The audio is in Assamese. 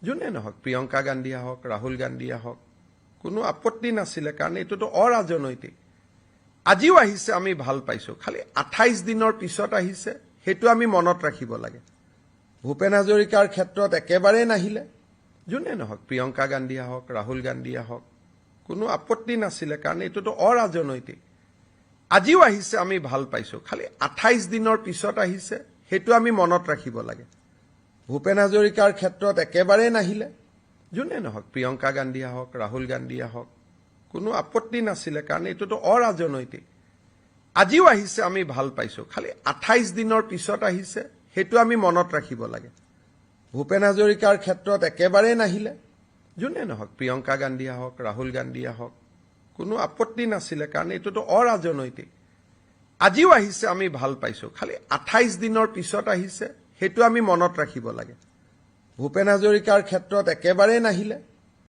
যোনে নহওক, প্ৰিয়ংকা গান্ধীয়ে হওক, ৰাহুল গান্ধীয়ে হওক, কোনো আপত্তি নাছিলে, কাৰণ এইটোতো অৰাজনৈতিক। আজিও আহিছে, আমি ভাল পাইছো, খালি 28 দিনৰ পিছত আহিছে, সেইটো আমি মনত ৰাখিব লাগে। ভূপেন হাজৰিকাৰ ক্ষেত্ৰত একেবাৰে নাহিলে। যোনে নহওক, প্ৰিয়ংকা গান্ধীয়ে হওক, ৰাহুল গান্ধীয়ে হওক, কোনো আপত্তি নাছিলে, কাৰণ এইটোতো অৰাজনৈতিক। আজিও আহিছে, আমি ভাল পাইছো, খালি 28 দিনৰ পিছত আহিছে, সেইটো আমি মনত ৰাখিব লাগে। ভূপেন হাজৰিকাৰ ক্ষেত্ৰত একেবাৰে নাহিলে। যোনে নহওক, প্ৰিয়ংকা গান্ধীয়ে হওক, ৰাহুল গান্ধীয়ে হওক, কোনো আপত্তি নাছিলে, কাৰণ এইটোতো অৰাজনৈতিক। আজিও আহিছে, আমি ভাল পাইছো, খালি 28 দিনৰ পিছত আহিছে, সেইটো আমি মনত ৰাখিব লাগে। ভূপেন হাজৰিকাৰ ক্ষেত্ৰত একেবাৰে নাহিলে। যোনে নহওক, প্ৰিয়ংকা গান্ধীয়ে হওক, ৰাহুল গান্ধীয়ে হওক, কোনো আপত্তি নাছিলে, কাৰণ এইটোতো অৰাজনৈতিক। আজিও আহিছে, আমি ভাল পাইছো, খালি 28 দিনৰ পিছত আহিছে, সেইটো আমি মনত ৰাখিব লাগে। ভূপেন হাজৰিকাৰ ক্ষেত্ৰত একেবাৰে নাহিলে।